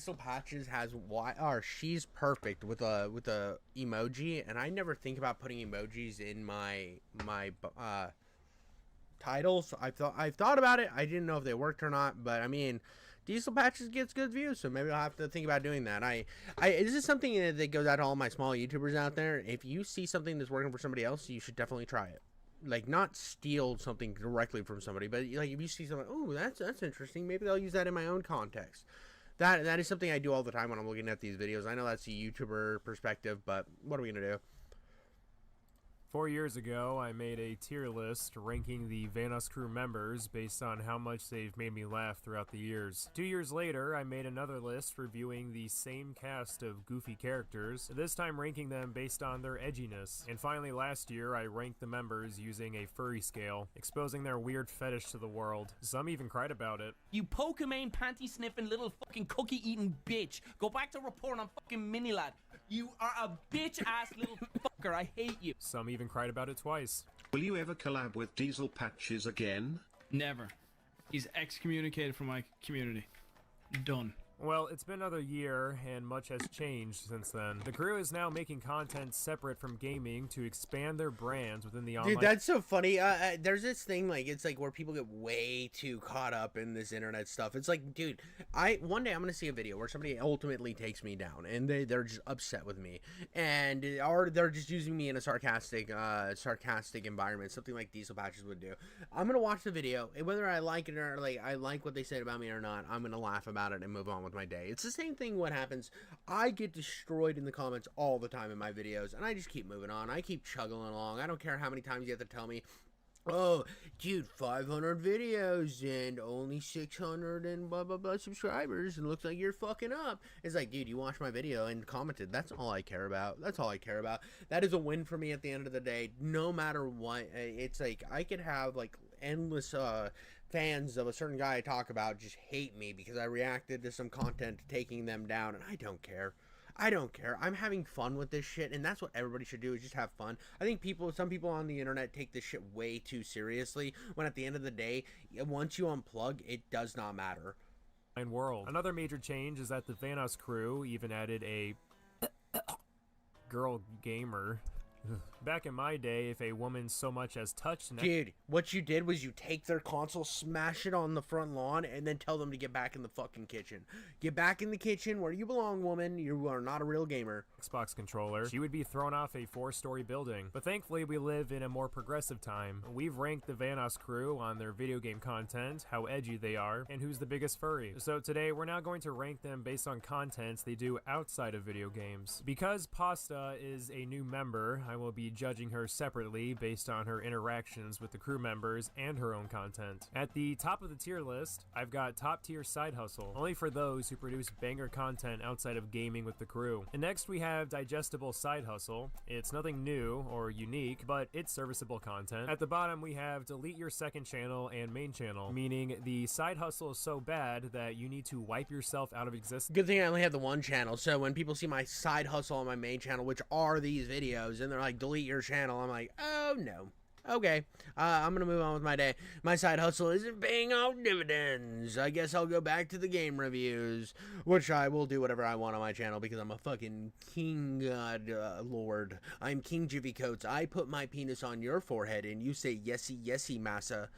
Diesel Patches has she's perfect with a emoji, and I never think about putting emojis in my titles. I've thought about it. I didn't know if they worked or not, but I mean, Diesel Patches gets good views, so maybe I'll have to think about doing that. This is something that goes out to all my small YouTubers out there. If you see something that's working for somebody else, you should definitely try it. Like, not steal something directly from somebody, but like if you see something, oh, that's interesting, maybe I'll use that in my own context. That is something I do all the time when I'm looking at these videos. I know that's a YouTuber perspective, but what are we gonna do? 4 years ago, I made a tier list ranking the Vanoss crew members based on how much they've made me laugh throughout the years. 2 years later, I made another list reviewing the same cast of goofy characters, this time ranking them based on their edginess. And finally, last year, I ranked the members using a furry scale, exposing their weird fetish to the world. Some even cried about it. You Pokemon panty-sniffing little fucking cookie-eating bitch. Go back to reporting on fucking Minilad. You are a bitch-ass little fucker. I hate you. Some even cried about it twice. Will you ever collab with Diesel Patches again? Never. He's excommunicated from my community. Done. Well, it's been another year, and much has changed since then. The crew is now making content separate from gaming to expand their brands within the online... Dude, that's so funny. There's this thing, like, it's like where people get way too caught up in this internet stuff. It's like, dude, one day I'm gonna see a video where somebody ultimately takes me down, and they're just upset with me, or they're just using me in a sarcastic environment, something like Diesel Patches would do. I'm gonna watch the video, and whether I like it or like I like what they said about me or not, I'm gonna laugh about it and move on with my day. It's the same thing what happens. I get destroyed in the comments all the time in my videos, and I just keep moving on. I keep chugging along. I don't care how many times you have to tell me, oh, dude, 500 videos and only 600 and blah, blah, blah subscribers, and looks like you're fucking up. It's like, dude, you watched my video and commented. That's all I care about. That's all I care about. That is a win for me at the end of the day, no matter what. It's like, I could have, like, endless, fans of a certain guy I talk about just hate me because I reacted to some content taking them down, and I don't care. I don't care. I'm having fun with this shit, and that's what everybody should do, is just have fun. I think some people on the internet take this shit way too seriously, when at the end of the day, once you unplug, it does not matter. World. Another major change is that the Vanoss crew even added a girl gamer. Back in my day, if a woman so much as touched... Dude, what you did was you take their console, smash it on the front lawn, and then tell them to get back in the fucking kitchen. Get back in the kitchen where you belong, woman. You are not a real gamer. Xbox controller, she would be thrown off a 4-story building. But thankfully, we live in a more progressive time. We've ranked the Vanoss crew on their video game content, how edgy they are, and who's the biggest furry. So today, we're now going to rank them based on contents they do outside of video games. Because Pasta is a new member, I will be judging her separately based on her interactions with the crew members and her own content. At the top of the tier list, I've got top tier side hustle, only for those who produce banger content outside of gaming with the crew. And next we have digestible side hustle. It's nothing new or unique, but it's serviceable content. At the bottom we have delete your second channel and main channel, meaning the side hustle is so bad that you need to wipe yourself out of existence. Good thing I only have the one channel, so when people see my side hustle on my main channel, which are these videos, and they're like, delete your channel, I'm like, oh no. Okay, I'm gonna move on with my day. My side hustle isn't paying out dividends. I guess I'll go back to the game reviews, which I will do whatever I want on my channel because I'm a fucking king god lord. I'm King Jivy Coats. I put my penis on your forehead and you say yesy yesy massa.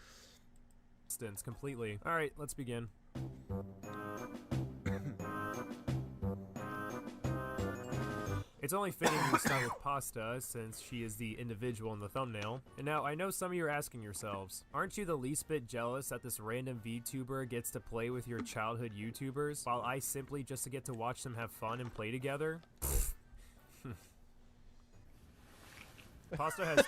Completely. All right, let's begin. It's only fitting we start with Pasta, since she is the individual in the thumbnail. And now, I know some of you are asking yourselves, aren't you the least bit jealous that this random VTuber gets to play with your childhood YouTubers, while I simply just get to watch them have fun and play together? Pasta has...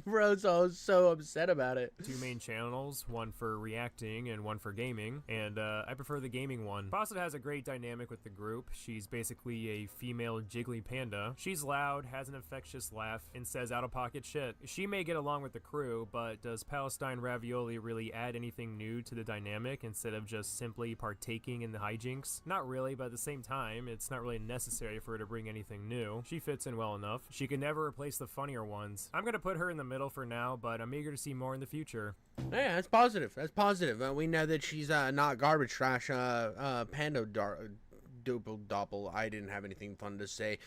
Bro, so I was so upset about it. 2 main channels, one for reacting and one for gaming, and I prefer the gaming one. Pasta has a great dynamic with the group. She's basically a female Jigglypanda. She's loud, has an infectious laugh, and says out-of-pocket shit. She may get along with the crew, but does Palestine Ravioli really add anything new to the dynamic instead of just simply partaking in the hijinks? Not really, but at the same time, it's not really necessary for her to bring anything new. She fits in well enough. She can never replace the funnier ones. I'm gonna put her in the middle middle for now, but I'm eager to see more in the future. Yeah, that's positive. That's positive. We know that she's not garbage trash. Panda doppel. I didn't have anything fun to say.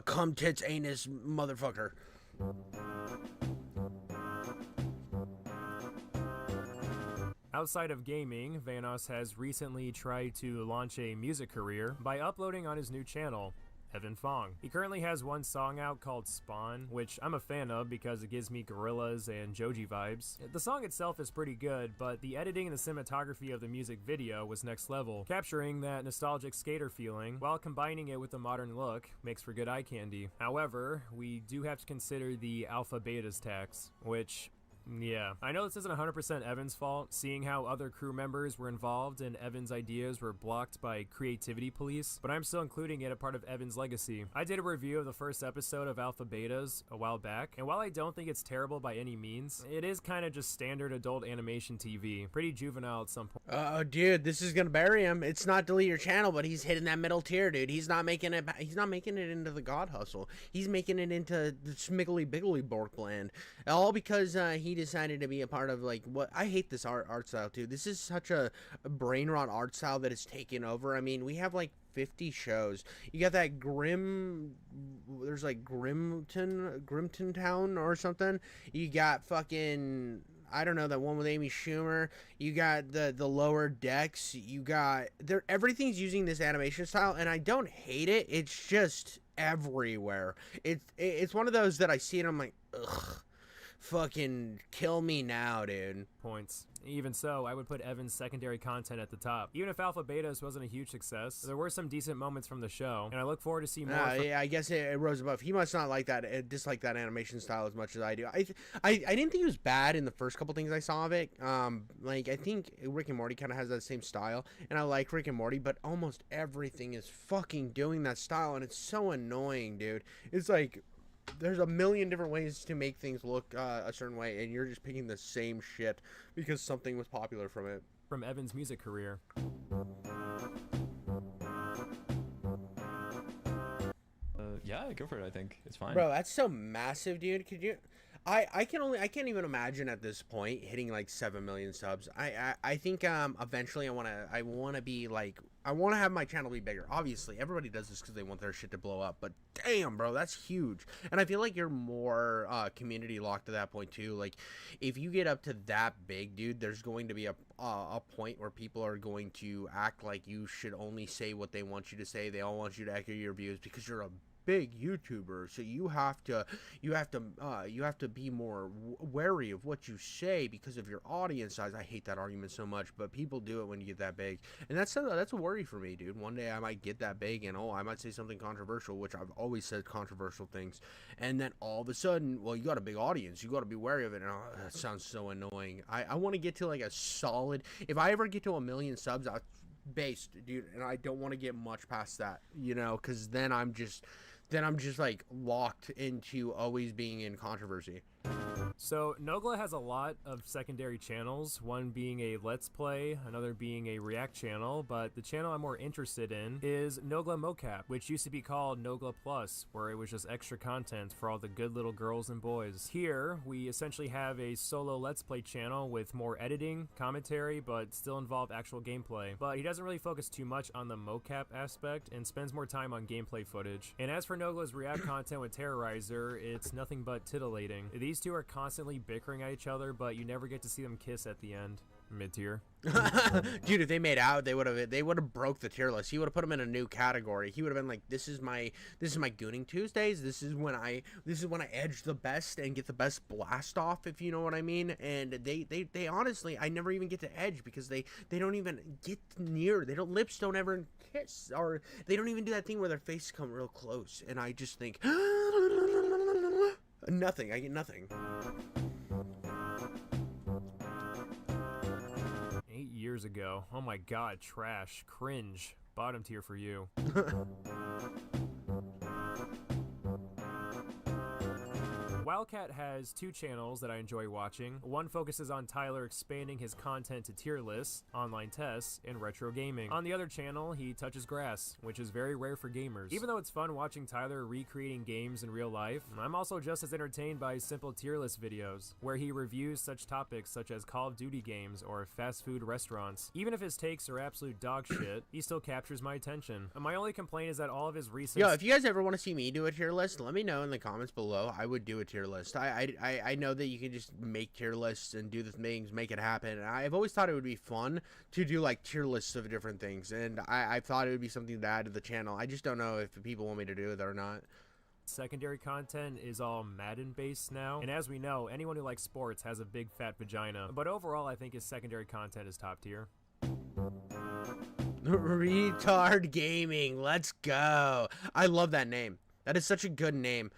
Cum tits anus motherfucker. Outside of gaming, Vanoss has recently tried to launch a music career by uploading on his new channel, Evan Fong. He currently has one song out called Spawn, which I'm a fan of because it gives me Gorillaz and Joji vibes. The song itself is pretty good, but the editing and the cinematography of the music video was next level. Capturing that nostalgic skater feeling while combining it with a modern look makes for good eye candy. However, we do have to consider the alpha betas tax, which... yeah, I know this isn't 100% Evan's fault, seeing how other crew members were involved and Evan's ideas were blocked by creativity police, but I'm still including it a part of Evan's legacy. I did a review of the first episode of Alpha Betas a while back, and while I don't think it's terrible by any means, it is kind of just standard adult animation TV. Pretty juvenile at some point. Oh, dude, this is gonna bury him. It's not delete your channel, but he's hitting that middle tier, dude. He's not making it. He's not making it into the God Hustle. He's making it into the Smiggly Biggly Bork land, all because he decided to be a part of, like, what I hate this art style too. This is such a brain rot art style that has taken over. I mean, we have like 50 shows. You got that there's like Grimton Town or something. You got fucking, I don't know, that one with Amy Schumer. You got the Lower Decks. You got everything's using this animation style, and I don't hate it. It's just everywhere. It's one of those that I see and I'm like, ugh. Fucking kill me now, dude. Points. Even so, I would put Evan's secondary content at the top. Even if Alpha Betas wasn't a huge success, there were some decent moments from the show, and I look forward to see more. Yeah, I guess it rose above. He must not like that, dislike that animation style as much as I do. I didn't think it was bad in the first couple things I saw of it. Like, I think Rick and Morty kind of has that same style, and I like Rick and Morty, but almost everything is fucking doing that style, and it's so annoying, dude. It's like, there's a million different ways to make things look a certain way, and you're just picking the same shit because something was popular from it. From Evan's music career. Yeah, go for it. I think it's fine. Bro, that's so massive, dude. Could you? I can't even imagine at this point hitting like 7 million subs. I think eventually I want to have my channel be bigger. Obviously, everybody does this because they want their shit to blow up. But damn, bro, that's huge. And I feel like you're more community locked to that point too. Like, if you get up to that big, dude, there's going to be a point where people are going to act like you should only say what they want you to say. They all want you to echo your views because you're a big YouTuber, so you have to be more wary of what you say because of your audience size. I hate that argument so much, but people do it when you get that big, and that's a worry for me, dude. One day I might get that big, and I might say something controversial, which I've always said controversial things, and then all of a sudden, well, you got a big audience, you got to be wary of it, and that sounds so annoying. I want to get to like a solid. If I ever get to 1 million subs, based, dude, and I don't want to get much past that, you know, because then I'm just like locked into always being in controversy. So Nogla has a lot of secondary channels, one being a Let's Play, another being a React channel, but the channel I'm more interested in is Nogla Mocap, which used to be called Nogla Plus, where it was just extra content for all the good little girls and boys. Here, we essentially have a solo Let's Play channel with more editing, commentary, but still involved actual gameplay. But he doesn't really focus too much on the mocap aspect and spends more time on gameplay footage. And as for Nogla's React content with Terroriser, it's nothing but titillating. These two are constantly bickering at each other, but you never get to see them kiss at the end. Mid-tier. Dude, if they made out, they would have broke the tier list. He would have put him in a new category. He would have been like, this is my Gooning Tuesdays. This is when I edge the best and get the best blast off, if you know what I mean. And they honestly, I never even get to edge because they don't even get near. Lips don't ever kiss, or they don't even do that thing where their faces come real close. And I just think nothing. I get nothing. 8 years ago. Oh my god, trash. Cringe. Bottom tier for you. Wildcat has two channels that I enjoy watching. One focuses on Tyler expanding his content to tier lists, online tests, and retro gaming. On the other channel, he touches grass, which is very rare for gamers. Even though it's fun watching Tyler recreating games in real life, I'm also just as entertained by simple tier list videos, where he reviews such topics such as Call of Duty games or fast food restaurants. Even if his takes are absolute dog shit, he still captures my attention. My only complaint is that all of his recent... Yo, if you guys ever want to see me do a tier list, let me know in the comments below. I would do a tier list. I know that you can just make tier lists and do the things, make it happen. And I've always thought it would be fun to do like tier lists of different things, and I thought it would be something to add to the channel. I just don't know if people want me to do it or not. Secondary content is all Madden based now, and as we know, anyone who likes sports has a big fat vagina, but overall I think his secondary content is top tier. Retard Gaming, let's go. I love that name. That is such a good name.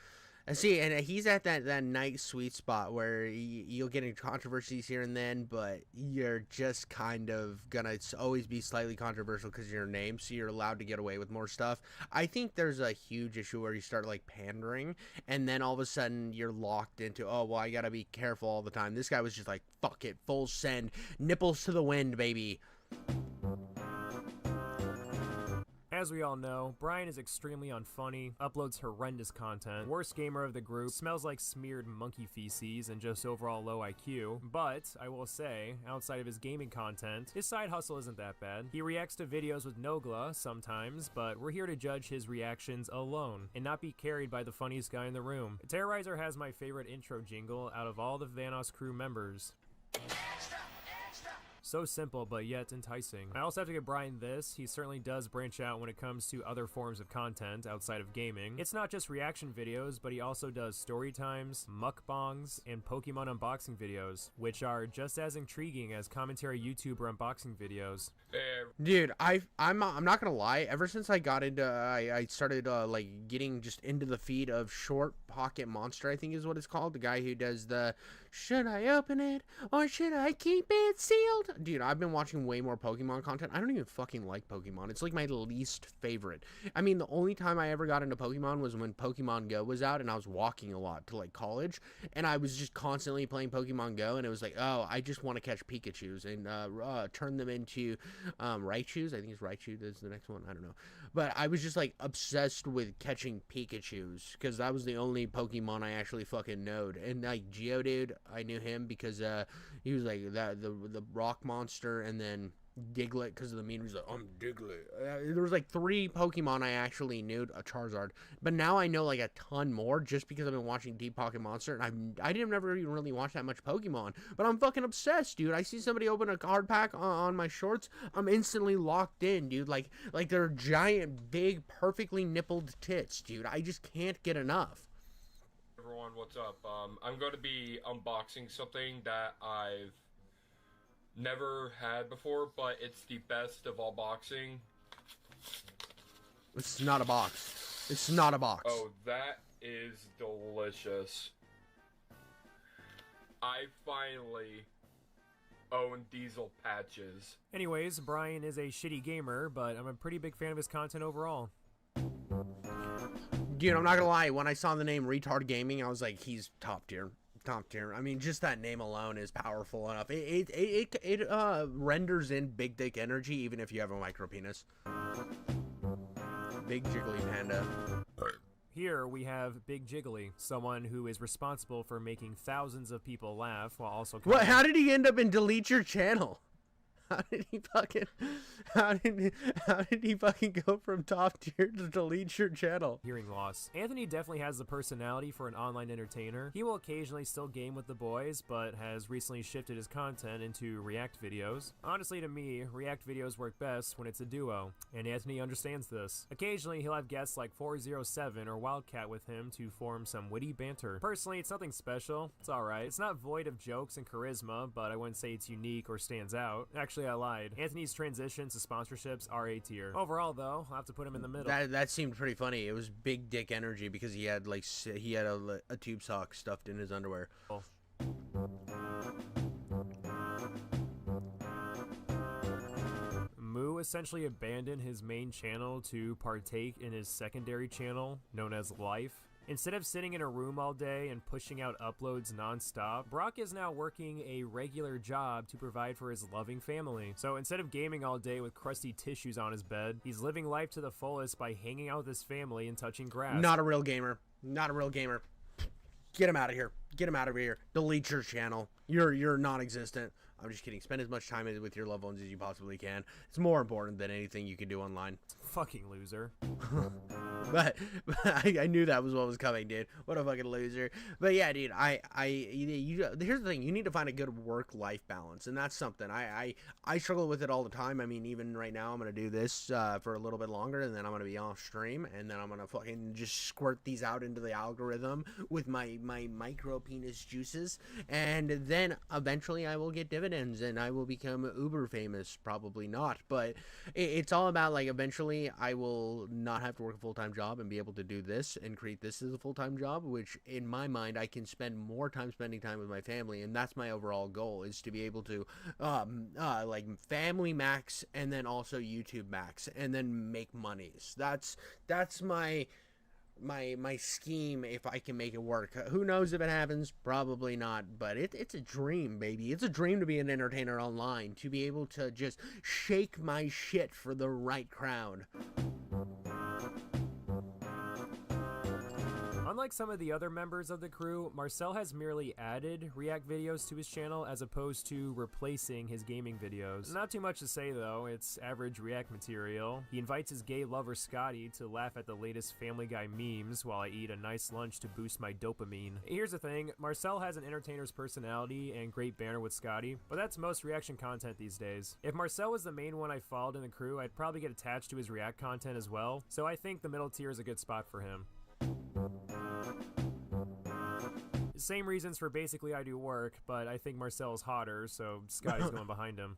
And see, and he's at that nice sweet spot where you'll get into controversies here and then, but you're just kind of gonna always be slightly controversial because of your name, so you're allowed to get away with more stuff. I think there's a huge issue where you start like pandering, and then all of a sudden you're locked into, oh well, I gotta be careful all the time. This guy was just like, fuck it, full send, nipples to the wind, baby. As we all know, Brian is extremely unfunny, uploads horrendous content, worst gamer of the group, smells like smeared monkey feces, and just overall low IQ, but I will say, outside of his gaming content, his side hustle isn't that bad. He reacts to videos with Nogla sometimes, but we're here to judge his reactions alone, and not be carried by the funniest guy in the room. Terroriser has my favorite intro jingle out of all the Vanoss crew members. So simple, but yet enticing. I also have to give Brian this. He certainly does branch out when it comes to other forms of content outside of gaming. It's not just reaction videos, but he also does story times, mukbangs, and Pokemon unboxing videos, which are just as intriguing as commentary YouTuber unboxing videos. Dude, I'm not gonna lie. Ever since I got into, I started like getting just into the feed of Short Pocket Monster, I think is what it's called. The guy who does the, should I open it or should I keep it sealed? Dude, I've been watching way more Pokemon content. I don't even fucking like Pokemon. It's like my least favorite. I mean, the only time I ever got into Pokemon was when Pokemon Go was out and I was walking a lot to like college, and I was just constantly playing Pokemon Go, and it was like, oh, I just want to catch Pikachus and turn them into Raichus. I think it's Raichu that's the next one. I don't know. But I was just like obsessed with catching Pikachus because that was the only Pokemon I actually fucking knowed. And like Geodude, I knew him because he was like the rock monster, and then Diglett because of the meme. He's like, I'm Diglett. There was like 3 Pokemon I actually knew, a Charizard, but now I know like a ton more just because I've been watching Deep Pocket Monster, and I didn't never even really watch that much Pokemon, but I'm fucking obsessed, dude. I see somebody open a card pack on my shorts, I'm instantly locked in, dude. Like they're giant, big, perfectly nippled tits, dude. I just can't get enough. Everyone, what's up? I'm going to be unboxing something that I've never had before, but it's the best of all boxing. It's not a box. It's not a box. Oh, that is delicious. I finally own Diesel patches. Anyways, Brian is a shitty gamer, but I'm a pretty big fan of his content overall. Dude, I'm not gonna lie, when I saw the name Retard Gaming, I was like, he's top tier. Top tier. I mean, just that name alone is powerful enough. It renders in big dick energy even if you have a micro penis. Bigjigglypanda. Here we have Big Jiggly, someone who is responsible for making thousands of people laugh while also... What? How did he end up in Delete Your Channel? How did he fucking go from top tier to Delete Your Channel? Hearing loss. Anthony definitely has the personality for an online entertainer. He will occasionally still game with the boys, but has recently shifted his content into react videos. Honestly, to me, react videos work best when it's a duo, and Anthony understands this. Occasionally, he'll have guests like 407 or Wildcat with him to form some witty banter. Personally, it's nothing special. It's alright. It's not void of jokes and charisma, but I wouldn't say it's unique or stands out. Actually, I lied. Anthony's transitions to sponsorships are A tier. Overall, though, I'll have to put him in the middle. That seemed pretty funny. It was big dick energy because he had like a tube sock stuffed in his underwear. Oh. Moo essentially abandoned his main channel to partake in his secondary channel, known as Life. Instead of sitting in a room all day and pushing out uploads non-stop, Brock is now working a regular job to provide for his loving family. So instead of gaming all day with crusty tissues on his bed, he's living life to the fullest by hanging out with his family and touching grass. Not a real gamer. Not a real gamer. Get him out of here. Get him out of here. Delete your channel. You're non-existent. I'm just kidding. Spend as much time with your loved ones as you possibly can. It's more important than anything you can do online. Fucking loser. but I knew that was what was coming, dude. What a fucking loser. But yeah, dude, here's the thing. You need to find a good work-life balance, and that's something. I struggle with it all the time. I mean, even right now, I'm going to do this for a little bit longer, and then I'm going to be off stream, and then I'm going to fucking just squirt these out into the algorithm with my micro penis juices, and then eventually I will get dividends, and I will become uber famous. Probably not, but it's all about, like, eventually I will not have to work a full-time job and be able to do this and create this as a full-time job, which in my mind I can spend more time spending time with my family, and that's my overall goal, is to be able to like family max and then also YouTube max and then make monies. That's my scheme, if I can make it work. Who knows if it happens? Probably not, but it's a dream, baby. It's a dream to be an entertainer online, to be able to just shake my shit for the right crowd. Unlike some of the other members of the crew, Marcel has merely added React videos to his channel as opposed to replacing his gaming videos. Not too much to say though, it's average React material. He invites his gay lover Scotty to laugh at the latest Family Guy memes while I eat a nice lunch to boost my dopamine. Here's the thing, Marcel has an entertainer's personality and great banter with Scotty, but that's most reaction content these days. If Marcel was the main one I followed in the crew, I'd probably get attached to his React content as well, so I think the middle tier is a good spot for him. Same reasons for Basicallyidowrk, but I think Marcel's hotter, so Scotty's going behind him.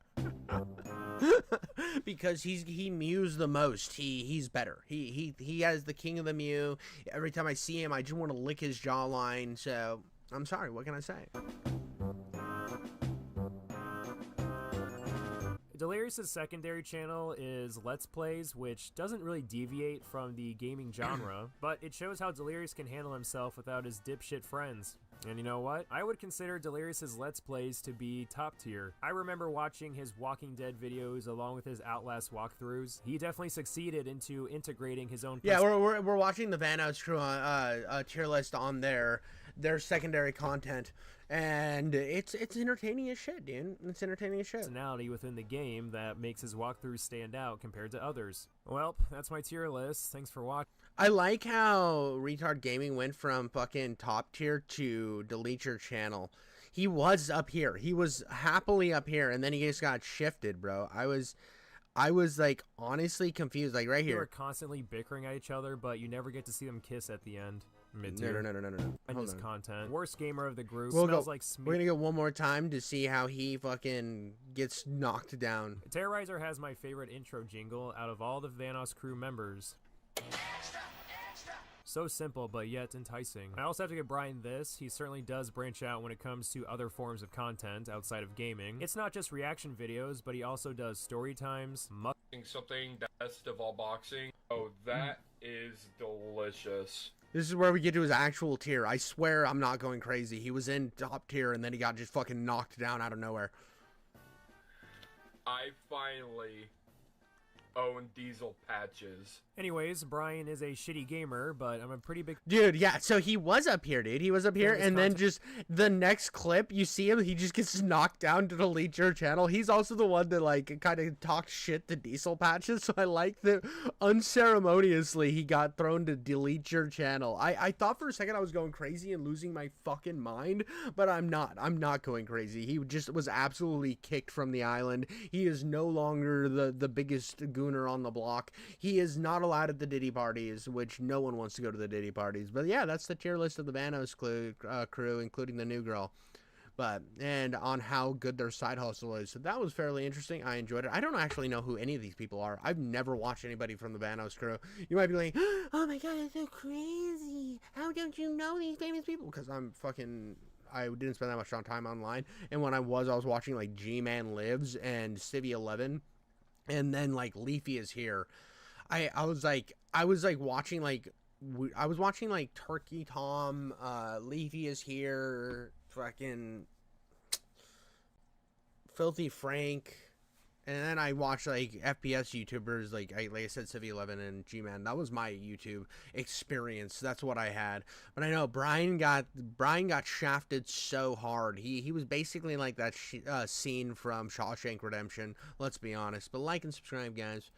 Because he mews the most. He's better. He has the king of the mew. Every time I see him, I just want to lick his jawline. So I'm sorry. What can I say? Delirious' secondary channel is Let's Plays, which doesn't really deviate from the gaming genre, but it shows how Delirious can handle himself without his dipshit friends. And you know what? I would consider Delirious' Let's Plays to be top tier. I remember watching his Walking Dead videos along with his Outlast walkthroughs. He definitely succeeded into integrating his own... Yeah, we're watching the Vanoss crew on tier list on their secondary content. And it's entertaining as shit, dude. It's entertaining as shit. Personality within the game that makes his walkthroughs stand out compared to others. Well, that's my tier list. Thanks for watching. I like how Retard Gaming went from fucking top tier to delete your channel. He was up here. He was happily up here, and then he just got shifted, bro. I was like honestly confused, like right here. They were constantly bickering at each other, but you never get to see them kiss at the end. No. And his content. Worst gamer of the group. We're gonna go one more time to see how he fucking gets knocked down. Terroriser has my favorite intro jingle out of all the Vanoss crew members. So simple, but yet enticing. I also have to give Brian this. He certainly does branch out when it comes to other forms of content outside of gaming. It's not just reaction videos, but he also does story times. Something best of all boxing. Oh, that is delicious. This is where we get to his actual tier. I swear I'm not going crazy. He was in top tier and then he got just fucking knocked down out of nowhere. I finally own Diesel Patches. Anyways, Brian is a shitty gamer, but I'm a pretty big... Dude, yeah, so he was up here, dude. He was up here, and then just the next clip, you see him, he just gets knocked down to delete your channel. He's also the one that, like, kind of talks shit to Diesel Patches, so I like that unceremoniously he got thrown to delete your channel. I thought for a second I was going crazy and losing my fucking mind, but I'm not. I'm not going crazy. He just was absolutely kicked from the island. He is no longer the biggest gooner on the block. He is not allowed at the Diddy parties, which no one wants to go to the Diddy parties. But yeah, that's the tier list of the Vanoss crew, including the new girl. And on how good their side hustle is. So that was fairly interesting. I enjoyed it. I don't actually know who any of these people are. I've never watched anybody from the Vanoss crew. You might be like, oh my god, that's so crazy. How don't you know these famous people? Because I didn't spend that much time online. And when I was watching like G-Man Lives and Civvy 11. And then like Leafy is here. I was like watching like I was watching like Turkey Tom, Leafy is here, fucking Filthy Frank, and then I watched like FPS YouTubers like I said, Civi11 and G-Man. That was my YouTube experience. That's what I had. But I know Brian got shafted so hard. He was basically like that scene from Shawshank Redemption. Let's be honest. But like and subscribe, guys.